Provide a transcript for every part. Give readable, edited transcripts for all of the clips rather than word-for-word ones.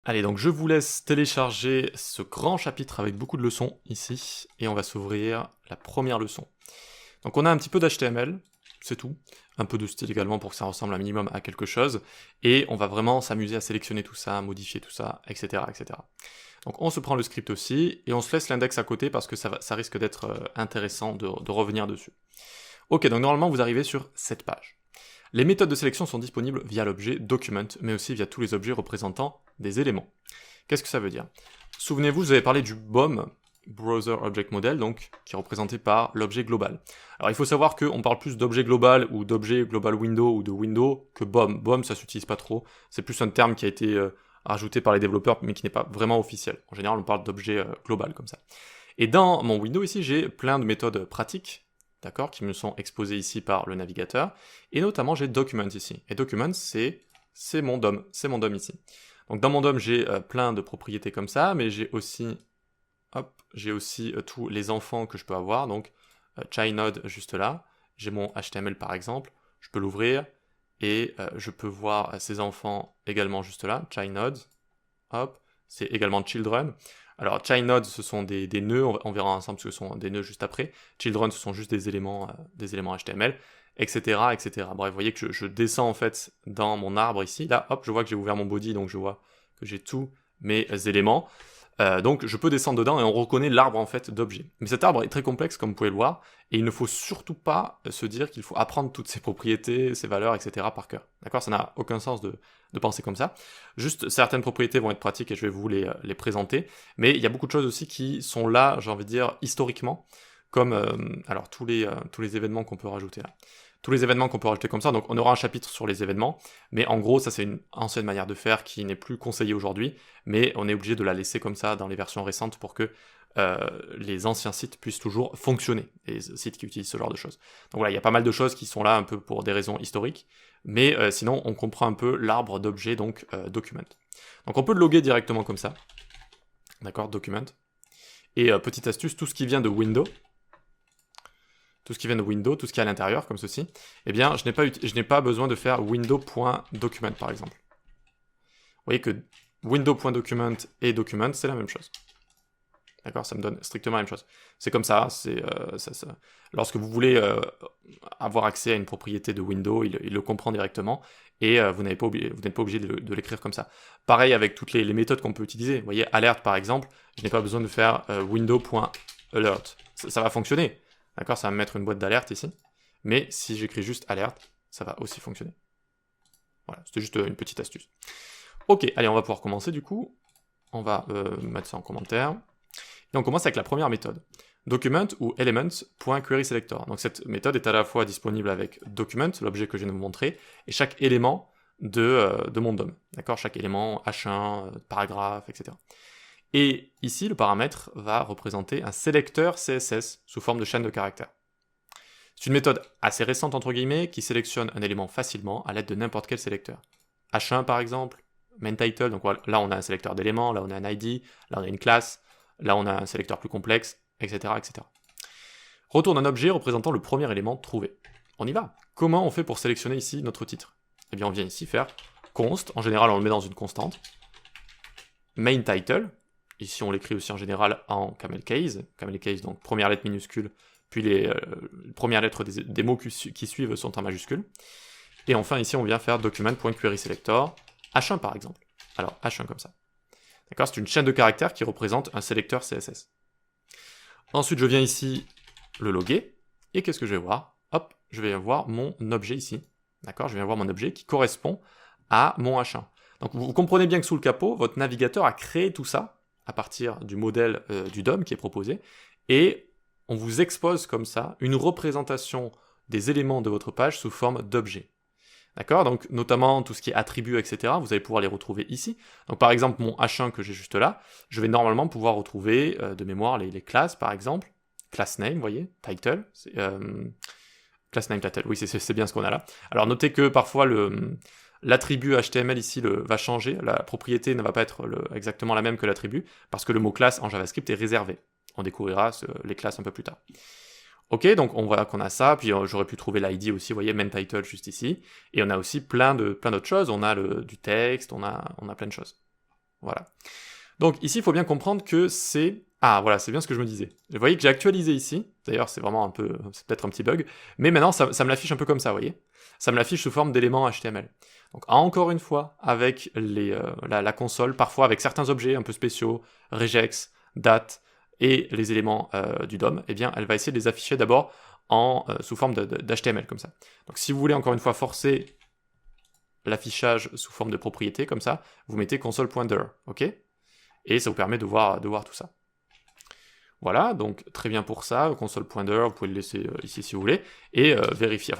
Allez, donc je vous laisse télécharger ce grand chapitre avec beaucoup de leçons ici, et on va s'ouvrir la première leçon. Donc on a un petit peu d'HTML, c'est tout, un peu de style également pour que ça ressemble un minimum à quelque chose, et on va vraiment s'amuser à sélectionner tout ça, modifier tout ça, etc. etc. Donc on se prend le script aussi, et on se laisse l'index à côté parce que ça risque d'être intéressant de revenir dessus. Ok, donc normalement vous arrivez sur cette page. Les méthodes de sélection sont disponibles via l'objet document, mais aussi via tous les objets représentant des éléments. Qu'est-ce que ça veut dire? Souvenez-vous, je vous avais parlé du BOM, Browser Object Model, donc, qui est représenté par l'objet global. Alors il faut savoir qu'on parle plus d'objet global ou d'objet global window ou de window que BOM. BOM, ça s'utilise pas trop, c'est plus un terme qui a été rajouté par les développeurs, mais qui n'est pas vraiment officiel. En général, on parle d'objet global comme ça. Et dans mon window ici, j'ai plein de méthodes pratiques, d'accord, qui me sont exposées ici par le navigateur, et notamment j'ai Document ici. Et Document, c'est mon DOM, ici. Donc dans mon DOM, j'ai plein de propriétés comme ça, mais j'ai aussi, tous les enfants que je peux avoir, donc ChildNode juste là, j'ai mon HTML par exemple, je peux l'ouvrir, et je peux voir ces enfants également juste là, ChildNode, hop, c'est également Children. Alors, ChildNode, ce sont des nœuds, on verra ensemble ce que sont des nœuds juste après. Children, ce sont juste des éléments HTML, etc., etc. Bref, vous voyez que je descends en fait dans mon arbre ici. Là, hop, je vois que j'ai ouvert mon body, donc je vois que j'ai tous mes éléments. Donc je peux descendre dedans et on reconnaît l'arbre en fait d'objets. Mais cet arbre est très complexe comme vous pouvez le voir, et il ne faut surtout pas se dire qu'il faut apprendre toutes ses propriétés, ses valeurs, etc. par cœur. D'accord? Ça n'a aucun sens de penser comme ça. Juste certaines propriétés vont être pratiques et je vais vous les présenter, mais il y a beaucoup de choses aussi qui sont là, j'ai envie de dire, historiquement, comme alors tous les événements qu'on peut rajouter là. Tous les événements qu'on peut rajouter comme ça, donc on aura un chapitre sur les événements, mais en gros ça c'est une ancienne manière de faire qui n'est plus conseillée aujourd'hui, mais on est obligé de la laisser comme ça dans les versions récentes pour que les anciens sites puissent toujours fonctionner, les sites qui utilisent ce genre de choses. Donc voilà, il y a pas mal de choses qui sont là un peu pour des raisons historiques, mais sinon on comprend un peu l'arbre d'objets, donc document. Donc on peut le loguer directement comme ça, d'accord, document. Et petite astuce, tout ce qui vient de Windows, tout ce qui est à l'intérieur, comme ceci, eh bien, je n'ai pas besoin de faire window.document, par exemple. Vous voyez que window.document et document, c'est la même chose. D'accord? Ça me donne strictement la même chose. C'est comme ça, lorsque vous voulez avoir accès à une propriété de Windows, il le comprend directement, et vous n'êtes pas obligé de l'écrire comme ça. Pareil avec toutes les méthodes qu'on peut utiliser. Vous voyez, alert par exemple, je n'ai pas besoin de faire window.alert. Ça va fonctionner. D'accord, ça va me mettre une boîte d'alerte ici. Mais si j'écris juste alerte, ça va aussi fonctionner. Voilà, c'était juste une petite astuce. Ok, allez, on va pouvoir commencer du coup. On va mettre ça en commentaire. Et on commence avec la première méthode. Document ou elements.querySelector. Donc cette méthode est à la fois disponible avec document, l'objet que je viens de vous montrer, et chaque élément de mon DOM. D'accord, chaque élément, H1, paragraphe, etc. Et ici, le paramètre va représenter un sélecteur CSS sous forme de chaîne de caractères. C'est une méthode assez récente, entre guillemets, qui sélectionne un élément facilement à l'aide de n'importe quel sélecteur. H1 par exemple, main title, donc voilà, là on a un sélecteur d'éléments, là on a un ID, là on a une classe, là on a un sélecteur plus complexe, etc. etc. Retourne un objet représentant le premier élément trouvé. On y va. Comment on fait pour sélectionner ici notre titre? Eh bien on vient ici faire const, en général on le met dans une constante, main title, ici on l'écrit aussi en général en camel case, donc première lettre minuscule, puis les premières lettres des mots qui suivent sont en majuscule. Et enfin ici on vient faire document.querySelector, H1 par exemple. Alors H1 comme ça. D'accord, c'est une chaîne de caractères qui représente un sélecteur CSS. Ensuite je viens ici le loguer, et qu'est-ce que je vais voir? Hop, je vais voir mon objet ici. D'accord, je viens voir mon objet qui correspond à mon H1. Donc vous comprenez bien que sous le capot, votre navigateur a créé tout ça à partir du modèle du DOM qui est proposé, et on vous expose comme ça une représentation des éléments de votre page sous forme d'objets. D'accord? Donc notamment tout ce qui est attributs, etc., vous allez pouvoir les retrouver ici. Donc par exemple mon H1 que j'ai juste là, je vais normalement pouvoir retrouver de mémoire les classes par exemple, class name, vous voyez, title, class name title, oui c'est bien ce qu'on a là. Alors notez que parfois l'attribut HTML ici va changer, la propriété ne va pas être exactement la même que l'attribut, parce que le mot classe en JavaScript est réservé. On découvrira les classes un peu plus tard. Ok, donc on voit qu'on a ça, puis j'aurais pu trouver l'ID aussi, vous voyez, main title juste ici, et on a aussi plein d'autres choses, on a du texte, on a plein de choses. Voilà. Donc ici, il faut bien comprendre que c'est... Ah, voilà, c'est bien ce que je me disais. Vous voyez que j'ai actualisé ici. D'ailleurs, c'est vraiment un peu... C'est peut-être un petit bug. Mais maintenant, ça me l'affiche un peu comme ça, vous voyez. Ça me l'affiche sous forme d'éléments HTML. Donc encore une fois, avec la console, parfois avec certains objets un peu spéciaux, regex, date et les éléments du DOM, eh bien, elle va essayer de les afficher d'abord sous forme d'HTML, comme ça. Donc si vous voulez encore une fois forcer l'affichage sous forme de propriété, comme ça, vous mettez console.dir, ok? Et ça vous permet de voir tout ça. Voilà, donc très bien pour ça, console.dir, vous pouvez le laisser ici si vous voulez, et vérifier,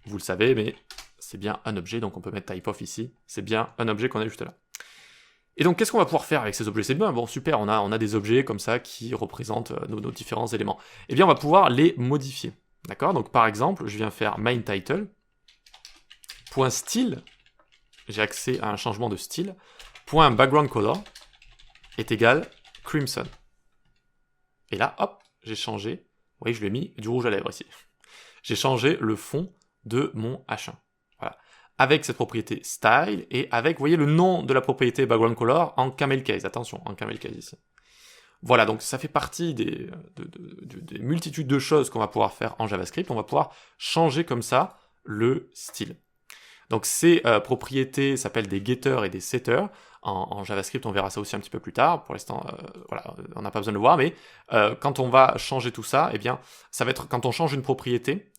vous le savez, mais c'est bien un objet, donc on peut mettre typeof ici, c'est bien un objet qu'on a juste là. Et donc qu'est-ce qu'on va pouvoir faire avec ces objets? C'est bien, bon super, on a des objets comme ça qui représentent nos différents éléments. Eh bien on va pouvoir les modifier, d'accord? Donc par exemple, je viens faire main_title, .style, j'ai accès à un changement de style, .background_color est égal crimson. Et là, hop, j'ai changé, vous voyez, je lui ai mis du rouge à lèvres ici. J'ai changé le fond de mon H1. Voilà. Avec cette propriété style et avec, vous voyez, le nom de la propriété background color en camel case. Attention, en camel case ici. Voilà, donc ça fait partie des multitudes de choses qu'on va pouvoir faire en JavaScript. On va pouvoir changer comme ça le style. Donc ces propriétés s'appellent des getters et des setters. En JavaScript, on verra ça aussi un petit peu plus tard. Pour l'instant, voilà, on n'a pas besoin de le voir, mais quand on va changer tout ça, eh bien, ça va être quand on change une propriété,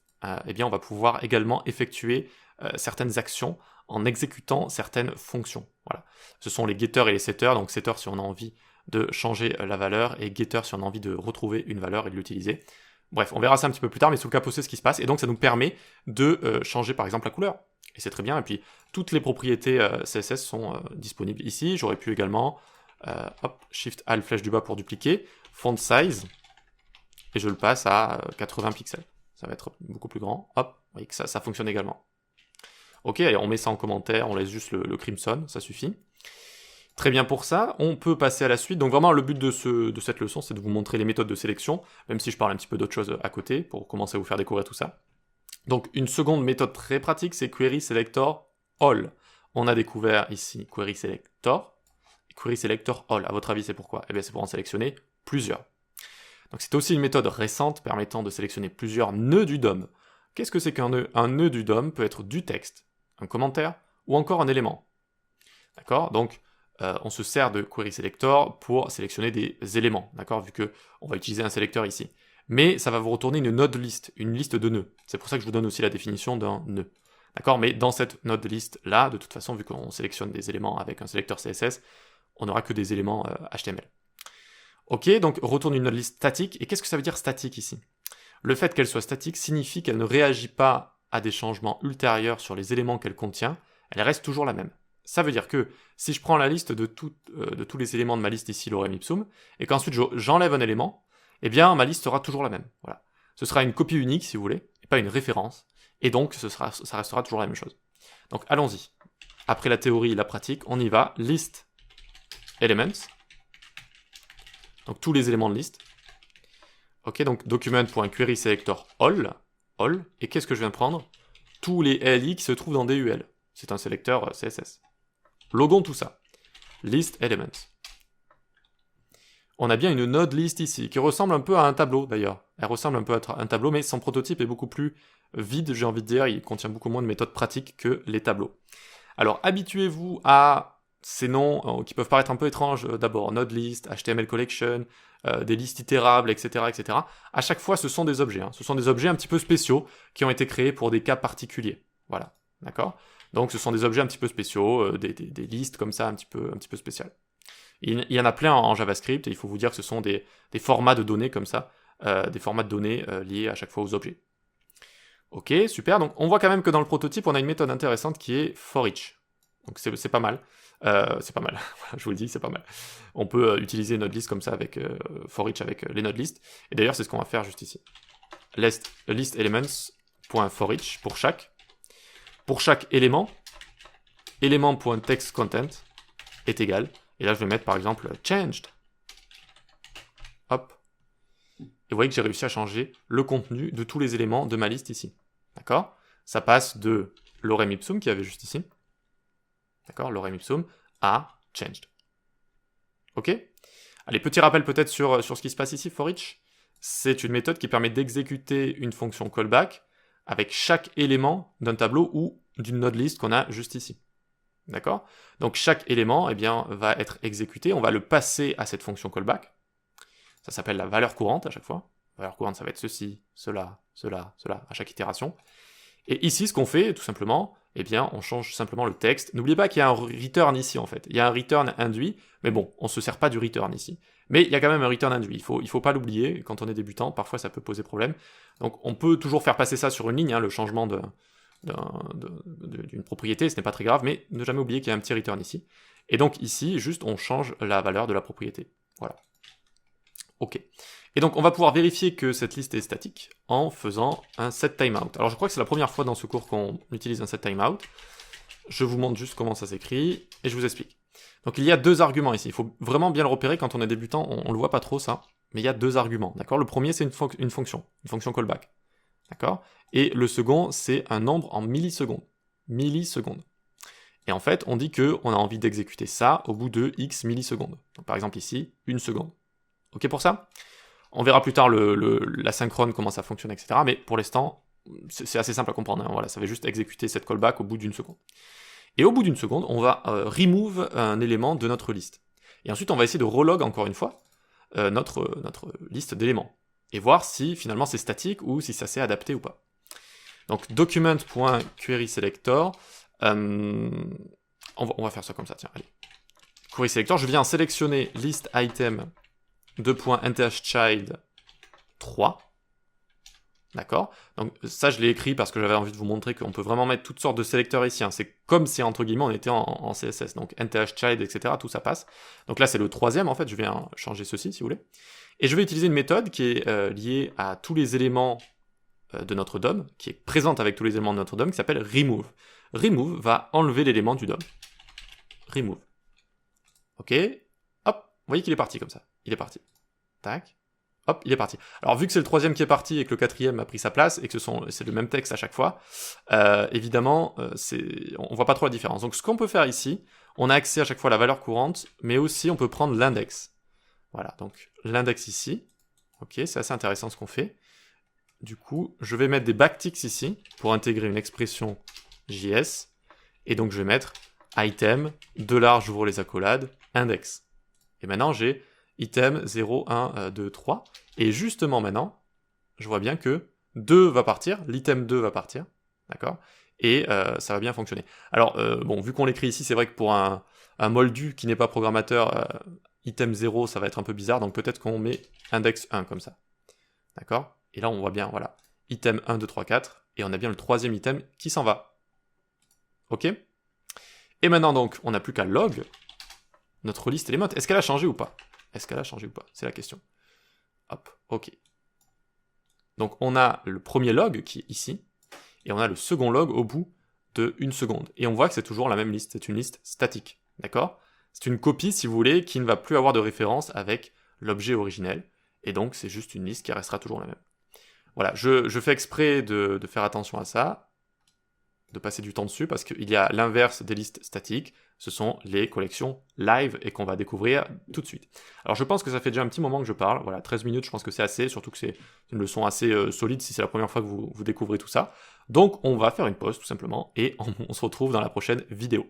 eh bien, on va pouvoir également effectuer certaines actions en exécutant certaines fonctions. Voilà. Ce sont les getters et les setters. Donc setter si on a envie de changer la valeur et getter si on a envie de retrouver une valeur et de l'utiliser. Bref, on verra ça un petit peu plus tard, mais sous le capot, c'est ce qui se passe. Et donc, ça nous permet de changer, par exemple, la couleur. Et c'est très bien. Et puis, toutes les propriétés CSS sont disponibles ici. J'aurais pu également, hop, Shift Alt flèche du bas pour dupliquer, font size, et je le passe à 80 pixels. Ça va être beaucoup plus grand. Hop, vous voyez que ça fonctionne également. Ok, allez, on met ça en commentaire, on laisse juste le crimson, ça suffit. Très bien pour ça, on peut passer à la suite. Donc vraiment, le but de cette leçon, c'est de vous montrer les méthodes de sélection, même si je parle un petit peu d'autres choses à côté, pour commencer à vous faire découvrir tout ça. Donc une seconde méthode très pratique, c'est Query Selector All. On a découvert ici Query Selector, et Query Selector All. À votre avis, c'est pourquoi? Eh bien, c'est pour en sélectionner plusieurs. Donc c'est aussi une méthode récente permettant de sélectionner plusieurs nœuds du DOM. Qu'est-ce que c'est qu'un nœud? Un nœud du DOM peut être du texte, un commentaire, ou encore un élément. D'accord? Donc, on se sert de Query Selector pour sélectionner des éléments, d'accord, vu qu'on va utiliser un sélecteur ici. Mais ça va vous retourner une node list, une liste de nœuds. C'est pour ça que je vous donne aussi la définition d'un nœud. D'accord? Mais dans cette node list là, de toute façon, vu qu'on sélectionne des éléments avec un sélecteur CSS, on n'aura que des éléments HTML. Ok, donc retourne une node list statique. Et qu'est-ce que ça veut dire statique ici? Le fait qu'elle soit statique signifie qu'elle ne réagit pas à des changements ultérieurs sur les éléments qu'elle contient, elle reste toujours la même. Ça veut dire que si je prends la liste de tous les éléments de ma liste ici, lorem ipsum, et qu'ensuite j'enlève un élément, eh bien ma liste sera toujours la même. Voilà. Ce sera une copie unique si vous voulez, et pas une référence, et donc ça restera toujours la même chose. Donc allons-y. Après la théorie et la pratique, on y va. List elements, donc tous les éléments de liste. Ok, donc document.querySelector all, et qu'est-ce que je viens de prendre? Tous les LI qui se trouvent dans DUL. C'est un sélecteur CSS. Logons tout ça. List elements. On a bien une node list ici, qui ressemble un peu à un tableau d'ailleurs. Elle ressemble un peu à un tableau, mais son prototype est beaucoup plus vide, j'ai envie de dire. Il contient beaucoup moins de méthodes pratiques que les tableaux. Alors habituez-vous à ces noms qui peuvent paraître un peu étranges d'abord. Node list, HTML collection, des listes itérables, etc., etc. À chaque fois, ce sont des objets. Ce sont des objets un petit peu spéciaux qui ont été créés pour des cas particuliers. Voilà, d'accord? Donc ce sont des objets un petit peu spéciaux, des listes comme ça un petit peu spéciales. Il y en a plein en JavaScript, et il faut vous dire que ce sont des formats de données comme ça, des formats de données liés à chaque fois aux objets. Ok, super, donc on voit quand même que dans le prototype, on a une méthode intéressante qui est forEach. Donc c'est pas mal. C'est pas mal, je vous le dis, c'est pas mal. On peut utiliser node list comme ça avec forEach avec les node list. Et d'ailleurs, c'est ce qu'on va faire juste ici. List elements.forEach pour chaque. Pour chaque élément, élément.textContent est égal. Et là, je vais mettre par exemple changed. Hop. Et vous voyez que j'ai réussi à changer le contenu de tous les éléments de ma liste ici. D'accord? Ça passe de lorem ipsum qui avait juste ici. D'accord? Lorem ipsum are changed. Ok? Allez, petit rappel peut-être sur ce qui se passe ici, for each. C'est une méthode qui permet d'exécuter une fonction callback avec chaque élément d'un tableau ou d'une node list qu'on a juste ici. D'accord? Donc chaque élément, eh bien, va être exécuté, on va le passer à cette fonction callback. Ça s'appelle la valeur courante à chaque fois. La valeur courante, ça va être ceci, cela, cela, cela, à chaque itération. Et ici, ce qu'on fait, tout simplement, eh bien, on change simplement le texte. N'oubliez pas qu'il y a un return ici, en fait. Il y a un return induit, mais bon, on ne se sert pas du return ici. Mais il y a quand même un return induit. Il faut pas l'oublier, quand on est débutant, parfois ça peut poser problème. Donc on peut toujours faire passer ça sur une ligne, hein, le changement d'une propriété, ce n'est pas très grave, mais ne jamais oublier qu'il y a un petit return ici. Et donc ici, juste, on change la valeur de la propriété. Voilà. Ok. Et donc on va pouvoir vérifier que cette liste est statique en faisant un setTimeout. Alors je crois que c'est la première fois dans ce cours qu'on utilise un setTimeout. Je vous montre juste comment ça s'écrit et je vous explique. Donc il y a deux arguments ici. Il faut vraiment bien le repérer quand on est débutant, on le voit pas trop ça, mais il y a deux arguments. D'accord? Le premier c'est une fonction callback. D'accord? Et le second c'est un nombre en millisecondes. Millisecondes. Et en fait on dit que on a envie d'exécuter ça au bout de x millisecondes. Donc, par exemple ici, 1 seconde. Ok pour ça? On verra plus tard l'asynchrone, comment ça fonctionne, etc. Mais pour l'instant, c'est assez simple à comprendre. Hein. Voilà, ça va juste exécuter cette callback au bout d'une seconde. Et au bout d'une seconde, on va remove un élément de notre liste. Et ensuite, on va essayer de relog encore une fois notre liste d'éléments. Et voir si finalement c'est statique ou si ça s'est adapté ou pas. Donc document.querySelector, on va faire ça comme ça, tiens, allez. QuerySelector, je viens sélectionner list item .nthchild 3. D'accord? Donc ça je l'ai écrit parce que j'avais envie de vous montrer qu'on peut vraiment mettre toutes sortes de sélecteurs ici. Hein. C'est comme si entre guillemets on était en CSS. Donc nthchild, etc. Tout ça passe. Donc là c'est le troisième en fait. Je viens changer ceci si vous voulez. Et je vais utiliser une méthode qui est liée à tous les éléments de notre DOM, qui est présente avec tous les éléments de notre DOM, qui s'appelle remove. Remove va enlever l'élément du DOM. Remove. Ok? Hop, vous voyez qu'il est parti comme ça. Il est parti. Tac. Hop, il est parti. Alors vu que c'est le troisième qui est parti et que le quatrième a pris sa place et que c'est le même texte à chaque fois, évidemment, on voit pas trop la différence. Donc ce qu'on peut faire ici, on a accès à chaque fois à la valeur courante, mais aussi on peut prendre l'index. Voilà, donc l'index ici. Ok, c'est assez intéressant ce qu'on fait. Du coup, je vais mettre des backticks ici pour intégrer une expression JS. Et donc je vais mettre item, j'ouvre les accolades, index. Et maintenant j'ai item 0, 1, 2, 3. Et justement maintenant, je vois bien que 2 va partir, l'item 2 va partir, d'accord? Et ça va bien fonctionner. Alors, bon, vu qu'on l'écrit ici, c'est vrai que pour un moldu qui n'est pas programmateur, item 0, ça va être un peu bizarre, donc peut-être qu'on met index 1 comme ça. D'accord? Et là, on voit bien, voilà, item 1, 2, 3, 4, et on a bien le troisième item qui s'en va. Ok? Et maintenant, donc, on n'a plus qu'à log notre liste élément. Est-ce qu'elle a changé ou pas? Est-ce qu'elle a changé ou pas? C'est la question. Hop, ok. Donc on a le premier log qui est ici, et on a le second log au bout de 1 seconde. Et on voit que c'est toujours la même liste, c'est une liste statique, d'accord? C'est une copie, si vous voulez, qui ne va plus avoir de référence avec l'objet originel, et donc c'est juste une liste qui restera toujours la même. Voilà, je fais exprès de faire attention à ça, de passer du temps dessus, parce qu'il y a l'inverse des listes statiques, ce sont les collections live et qu'on va découvrir tout de suite. Alors je pense que ça fait déjà un petit moment que je parle, voilà, 13 minutes, je pense que c'est assez, surtout que c'est une leçon assez solide si c'est la première fois que vous découvrez tout ça. Donc on va faire une pause tout simplement et on se retrouve dans la prochaine vidéo.